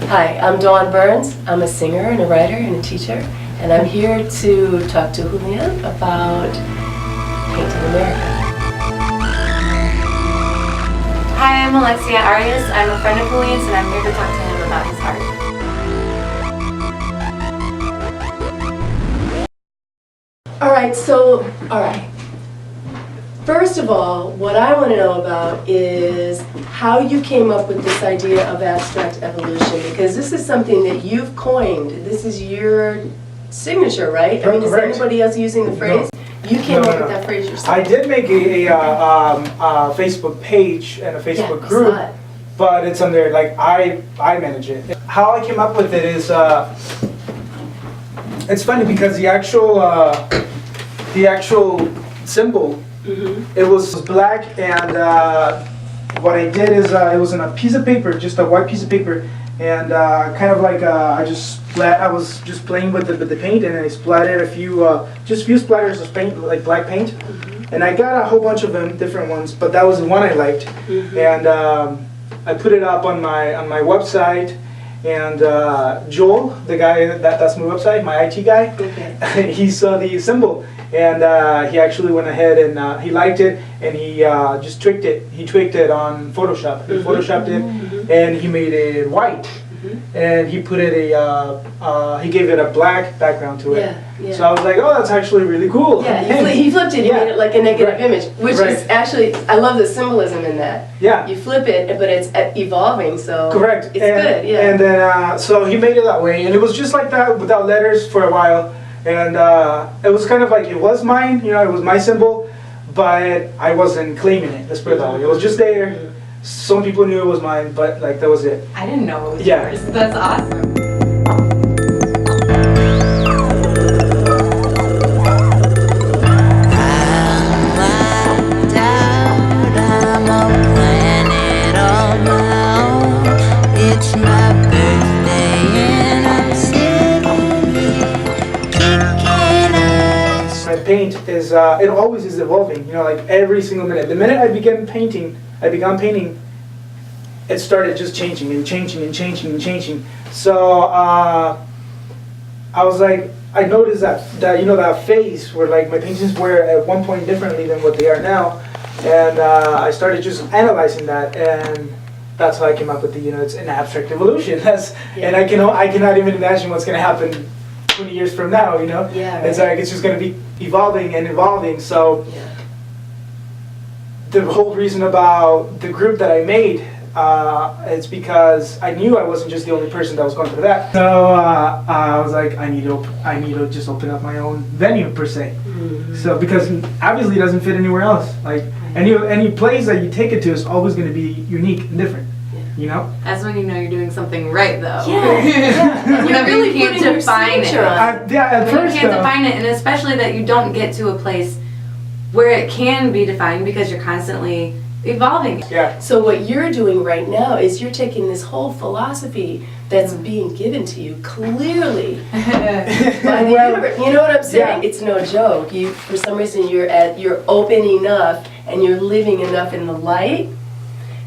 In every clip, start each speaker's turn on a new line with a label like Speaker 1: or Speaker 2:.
Speaker 1: Hi, I'm Dawn Burns. I'm a singer and a writer and a teacher, and I'm here to talk to Julian about Painting America.
Speaker 2: Hi, I'm Alexia Arias. I'm a friend of Julian's, and I'm here to talk to him about his art.
Speaker 1: All right. First of all, what I want to know about is how you came up with this idea of abstract evolution, because this is something that you've coined. This is your signature, right? I mean, is anybody else using the phrase? No. You came up with that phrase yourself.
Speaker 3: I did make a Facebook page and a Facebook group, but it's under, like, I manage it. How I came up with it is, it's funny because the actual symbol, it was black, and what I did is it was on a piece of paper, just a white piece of paper, and kind of like I was just playing with the paint, and I splattered a few splatters of paint, like black paint, and I got a whole bunch of them, different ones, but that was the one I liked, and I put it up on my website. And Joel, the guy that's my website, my IT guy, he saw the symbol, and he actually went ahead and he liked it, and he just tweaked it. He tweaked it on Photoshop. He photoshopped it, and he made it white, and he put it he gave it a black background to it. So I was like, oh, that's actually really cool.
Speaker 1: Yeah, he flipped it. He made it like a negative image, which is actually, I love the symbolism in that.
Speaker 3: Yeah.
Speaker 1: You flip it, but it's evolving, so
Speaker 3: correct.
Speaker 1: It's good. Yeah.
Speaker 3: And then so he made it that way, and it was just like that without letters for a while, and it was kind of like it was mine, it was my symbol, but I wasn't claiming it. Let's put it that way. It was just there. Some people knew it was mine, but like that was it.
Speaker 2: I didn't know it was yours. That's awesome.
Speaker 3: Paint is it always is evolving, like every single minute. The minute I began painting, it started just changing and changing and changing and changing. So I was like, I noticed that that phase where like my paintings were at one point differently than what they are now, and I started just analyzing that, and that's how I came up with the it's an abstract evolution. And I cannot even imagine what's going to happen 20 years from now,
Speaker 1: Yeah, right.
Speaker 3: It's like it's just going to be evolving and evolving. So the whole reason about the group that I made is because I knew I wasn't just the only person that was going through that. So I was like, I need to just open up my own venue per se. So because obviously it doesn't fit anywhere else. Like any place that you take it to is always going to be unique and different.
Speaker 2: That's when you know you're doing something right, though.
Speaker 1: Yeah.
Speaker 2: Whenever you can't define it.
Speaker 3: At first,
Speaker 2: you can't define it, and especially that you don't get to a place where it can be defined because you're constantly evolving.
Speaker 3: Yeah.
Speaker 1: So what you're doing right now is you're taking this whole philosophy that's being given to you clearly by the universe. You know what I'm saying?
Speaker 3: Yeah.
Speaker 1: It's no joke. For some reason, you're open enough and you're living enough in the light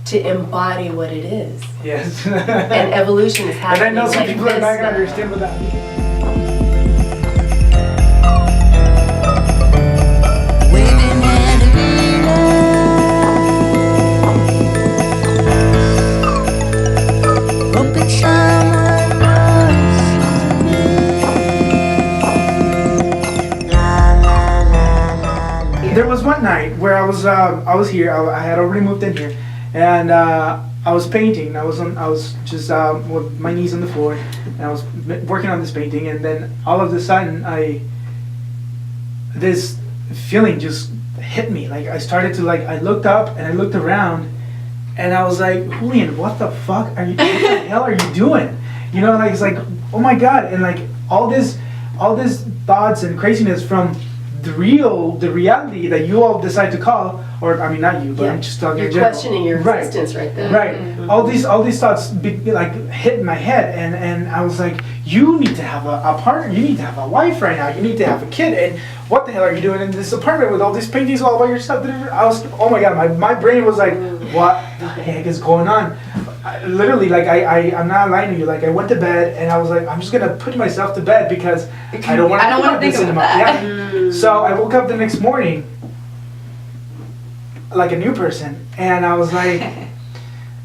Speaker 1: to embody what it is.
Speaker 3: Yes.
Speaker 1: And evolution is happening.
Speaker 3: And I know some
Speaker 1: like
Speaker 3: people are
Speaker 1: this
Speaker 3: not going to
Speaker 1: now.
Speaker 3: understand what that means. There was one night where I was here. I had already moved in here, and I was painting. I was just with my knees on the floor, and I was working on this painting. And then all of a sudden, this feeling just hit me. Like I started to I looked up and I looked around, and I was like, Julian, what the fuck are you? What the hell are you doing? It's like, oh my god, and like all this thoughts and craziness from the reality that you all decide to call, or I mean not you, but I'm just talking in general.
Speaker 1: You're questioning your existence right there.
Speaker 3: Right. All these thoughts hit my head, and I was like, you need to have a partner, you need to have a wife right now, you need to have a kid, and what the hell are you doing in this apartment with all these paintings all by yourself? I was, oh my god, my brain was like, what the heck is going on? literally, like, I'm not lying to you. Like, I went to bed and I was like, I'm just gonna put myself to bed because I don't want to think about this anymore. Yeah. So I woke up the next morning like a new person, and I was like,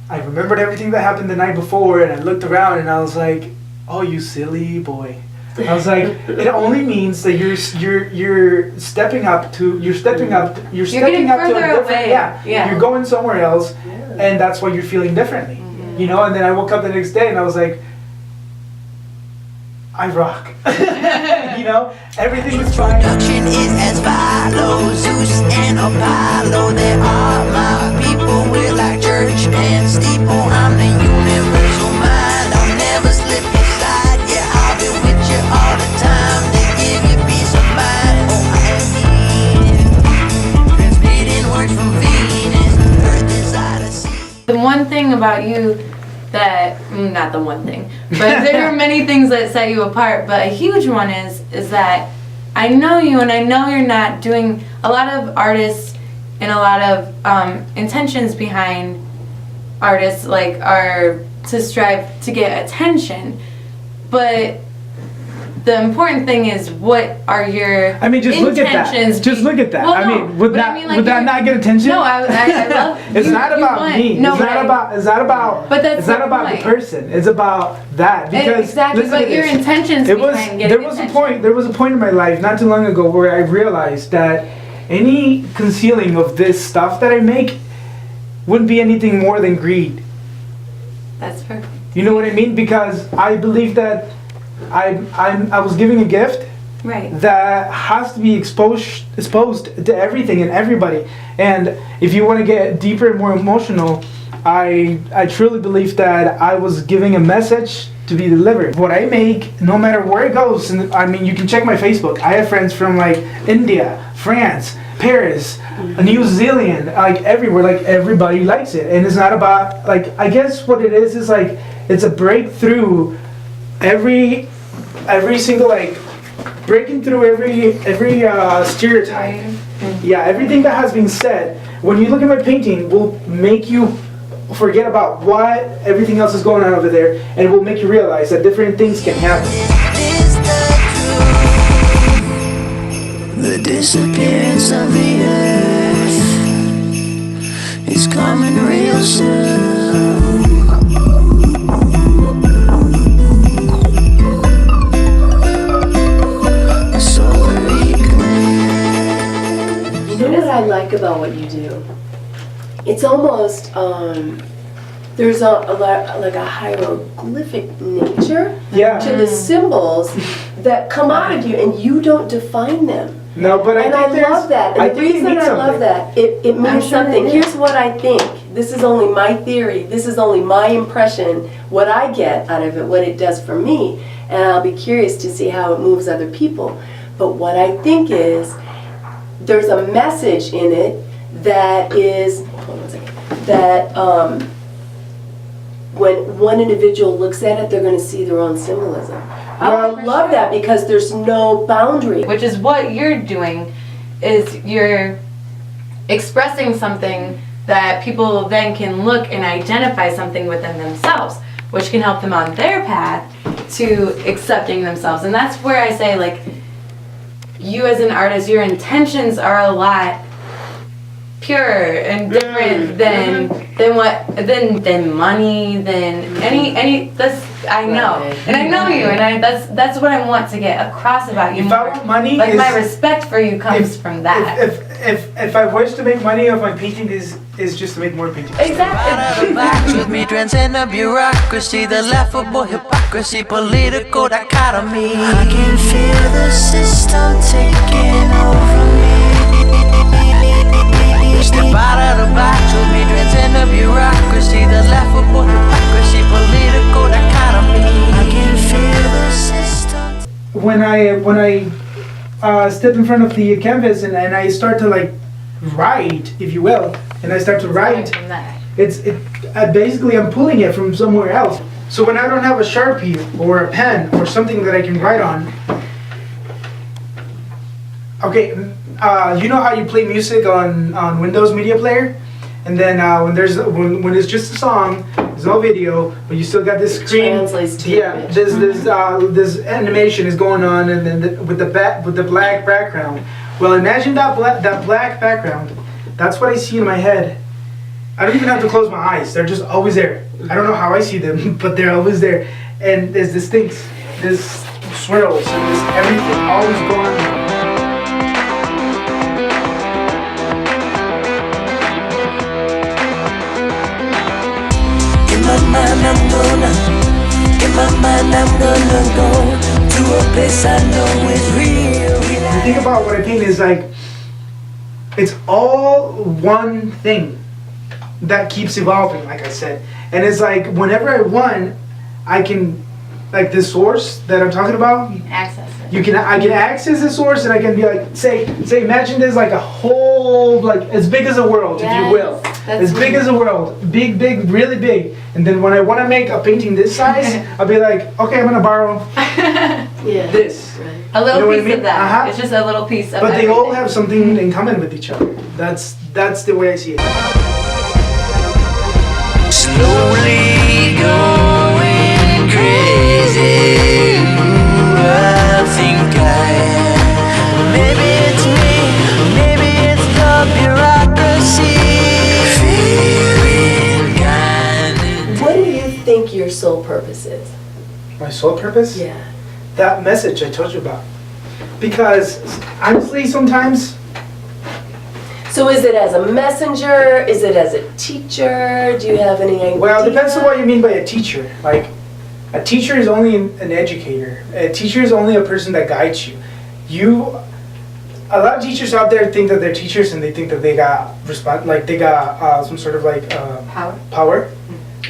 Speaker 3: I remembered everything that happened the night before, and I looked around and I was like, oh, you silly boy. I was like, it only means that you're stepping up to a different, yeah. You're going somewhere else, and that's why you're feeling differently, you know. And then I woke up the next day and I was like, I rock, you know. Everything is fine.
Speaker 4: Production is as follows: Zeus and Apollo. They are my people. We're like church and steeple. I'm the universal mind. I'll never slip and slide. Yeah, I'll be with you all the time. They give you peace of mind. Oh, I am transmitting words from Venus. Earth is Odyssey.
Speaker 2: The one thing about you that, not the one thing, but there are many things that set you apart, but a huge one is that I know you, and I know you're not doing a lot of artists and a lot of intentions behind artists like are to strive to get attention, but the important thing is what are your
Speaker 3: I mean, just look at that. Just look at that.
Speaker 2: Well,
Speaker 3: I
Speaker 2: no,
Speaker 3: mean, would
Speaker 2: but
Speaker 3: that
Speaker 2: I mean, like,
Speaker 3: would that not get attention?
Speaker 2: No, I love.
Speaker 3: It's not about me.
Speaker 2: No,
Speaker 3: It's not about.
Speaker 2: But that's
Speaker 3: it's not
Speaker 2: the
Speaker 3: about
Speaker 2: point.
Speaker 3: the person. It's about that because
Speaker 2: exactly.
Speaker 3: listen
Speaker 2: But
Speaker 3: to
Speaker 2: your
Speaker 3: this.
Speaker 2: intentions
Speaker 3: It was
Speaker 2: behind getting
Speaker 3: there was
Speaker 2: attention.
Speaker 3: a point. There was a point in my life not too long ago where I realized that any concealing of this stuff that I make wouldn't be anything more than greed.
Speaker 2: That's perfect.
Speaker 3: You know what I mean? Because I believe that I was giving a gift
Speaker 2: Right.
Speaker 3: that has to be exposed to everything and everybody. And if you want to get deeper and more emotional, I truly believe that I was giving a message to be delivered. What I make, no matter where it goes, and I mean, you can check my Facebook. I have friends from like India, France, Paris, New Zealand, like everywhere. Like everybody likes it, and it's not about like. I guess what it is like it's a breakthrough. Every single like. Breaking through every stereotype. Yeah, everything that has been said. When you look at my painting, will make you forget about what everything else is going on over there, and it will make you realize that different things can happen.
Speaker 4: Is the truth? The disappearance of the earth is coming real soon.
Speaker 1: You know what I like about what you do? It's almost, there's like a hieroglyphic nature
Speaker 3: Yeah.
Speaker 1: to the symbols that come out of you, and you don't define them.
Speaker 3: No, but
Speaker 1: And I love that. And the reason I love that, it means something. Here's what I think. This is only my theory. This is only my impression, what I get out of it, what it does for me. And I'll be curious to see how it moves other people. But what I think is, there's a message in it that is, hold on a second, that when one individual looks at it, they're going to see their own symbolism. I love that because there's no boundary.
Speaker 2: Which is what you're doing, is you're expressing something that people then can look and identify something within themselves, which can help them on their path to accepting themselves. And that's where I say, like, you as an artist, your intentions are a lot purer and different than money, than any that's I know.
Speaker 1: Right.
Speaker 2: And I know you, and that's what I want to get across about you.
Speaker 3: If I want money,
Speaker 2: like my respect for you comes from that.
Speaker 3: If I wish to make money off my painting is just to make more paintings.
Speaker 4: Out of the
Speaker 2: Exactly.
Speaker 4: box with me, transcend the bureaucracy, the laughable hypocrisy, political dichotomy. I can feel the system taking over me. Step out of the box with me, transcend the bureaucracy, the laughable hypocrisy, political dichotomy. I can feel the system.
Speaker 3: When I step in front of the canvas and I start to like write, if you will, and I start to write,
Speaker 2: From that.
Speaker 3: basically I'm pulling it from somewhere else. So when I don't have a Sharpie or a pen or something that I can write on, okay, you know how you play music on Windows Media Player? and then when it's just a song, there's no video, but you still got this screen.
Speaker 1: Translates to
Speaker 3: Yeah,
Speaker 1: image.
Speaker 3: this animation is going on, and then with the black background. Well, imagine that black background. That's what I see in my head. I don't even have to close my eyes. They're just always there. I don't know how I see them, but they're always there. And there's this swirls, and this everything always going on.
Speaker 4: In my mind I'm gonna go to a place I know is real.
Speaker 3: The thing about what I paint is like, it's all one thing that keeps evolving, like I said. And it's like, whenever I want, I can, like this source that I'm talking about,
Speaker 2: Access it.
Speaker 3: I can access the source, and I can be like, say imagine there's like a whole, like as big as a world, if you will.
Speaker 2: That's
Speaker 3: As big as a world, big, really big. And then when I want to make a painting this size, I'll be like, okay, I'm gonna borrow
Speaker 1: Yeah.
Speaker 3: this.
Speaker 1: Right.
Speaker 2: A little
Speaker 3: You know what I
Speaker 2: piece
Speaker 3: mean?
Speaker 2: of that.
Speaker 3: Uh-huh.
Speaker 2: It's just a little piece of
Speaker 3: But they all
Speaker 2: everything.
Speaker 3: have something in common with each other. That's the way I see it.
Speaker 4: Slowly going crazy. Ooh, I think I am. Maybe it's me, maybe it's the bureaucracy. Feeling kind of.
Speaker 1: What do you think your sole purpose is?
Speaker 3: My sole purpose?
Speaker 1: Yeah.
Speaker 3: That message I told you about. Because honestly, sometimes,
Speaker 1: So is it as a messenger? Is it as a teacher? Do you have any idea?
Speaker 3: well, it depends on what you mean by a teacher. Like, a teacher is only an educator. A teacher is only a person that guides you. A lot of teachers out there think that they're teachers, and they think that they got some sort of like power,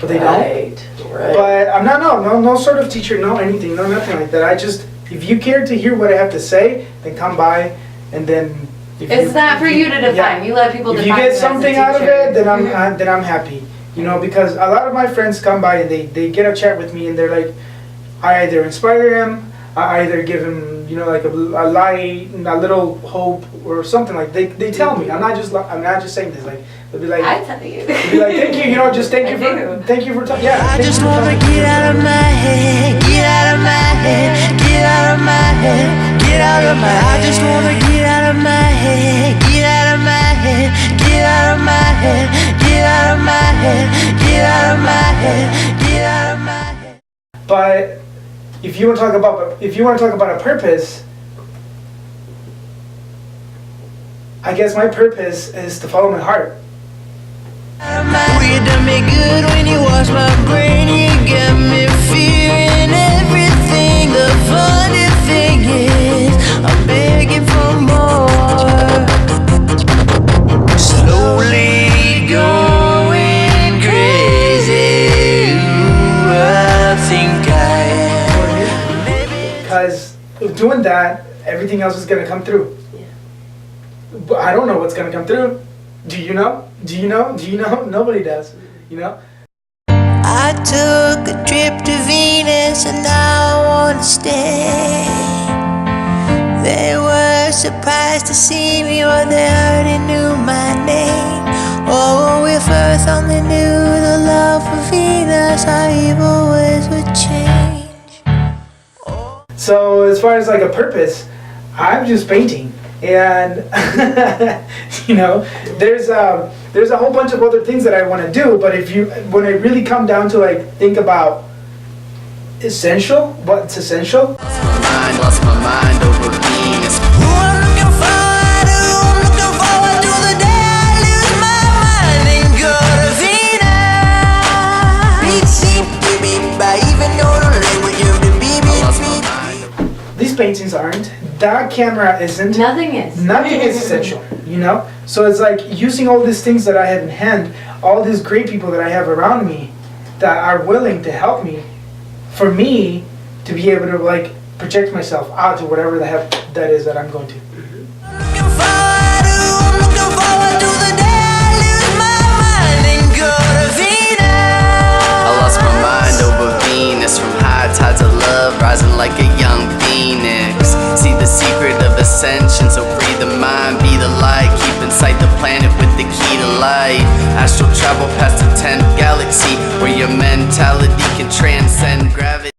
Speaker 3: but they don't.
Speaker 1: Right.
Speaker 3: But I'm not no sort of teacher, no anything, no nothing like that. I just, if you care to hear what I have to say, then come by, and then.
Speaker 2: It's not for you to define. You let people
Speaker 3: If
Speaker 2: define
Speaker 3: you
Speaker 2: you
Speaker 3: get
Speaker 2: as a
Speaker 3: something out of
Speaker 2: teacher.
Speaker 3: it, then I'm happy. You know, because a lot of my friends come by and they get a chat with me, and they're like, I either inspire him, I either give him, you know, like a light, a little hope, or something like. They tell me. I'm not just saying this. Like, they'll be like,
Speaker 2: I tell you.
Speaker 3: they'll be like, thank you. You know, just thank you
Speaker 2: I
Speaker 3: for
Speaker 2: do.
Speaker 3: thank you for yeah.
Speaker 4: I
Speaker 3: thank
Speaker 4: just
Speaker 3: you for
Speaker 4: wanna
Speaker 3: talking.
Speaker 4: get out of my head, get out of my head, get out of my head, get out of my head. I just wanna get out of my head, get out of my head, get out of my head, get out of my head, get out of my head, get out of my head.
Speaker 3: But if you want to talk about a purpose, I guess my purpose is to follow my heart.
Speaker 4: You done me good when you wash my brain. You got me fearing everything. The funny thing is, I'm begging for more. Slowly going crazy. Ooh, I think I am. Maybe
Speaker 3: Because doing that, everything else is gonna come through.
Speaker 1: Yeah.
Speaker 3: But I don't know what's gonna come through. Do you know? Do you know? Do you know? Nobody does. You know?
Speaker 4: I took a trip to Venus and now I wanna stay. They were surprised to see me, but they already knew my name. Oh, if Earth only knew the love of Venus, how evil ways would change.
Speaker 3: So as far as like a purpose, I'm just painting, and you know, there's a whole bunch of other things that I want to do. But when I really come down to like think about what's essential,
Speaker 4: Lost my mind over Venus. I'm looking forward to the day I lose my mind and go to Venus. Beep, beep, beep, beep, I even know the language of the beep, beep, beep.
Speaker 3: these paintings aren't. That camera isn't.
Speaker 2: Nothing is.
Speaker 3: Nothing is essential, you know? So it's like using all these things that I have in hand, all these great people that I have around me that are willing to help me, for me to be able to like project myself out to whatever the heck that is that I'm going to.
Speaker 4: I'm looking forward to the day I lose my mind and go to Venus. I lost my mind over Venus, from high tides of love, rising like a young phoenix. See the secret of ascension, so free the mind, be the light, keep in sight the planet with the key to life.
Speaker 5: travel past the 10th galaxy, where your mentality can transcend gravity.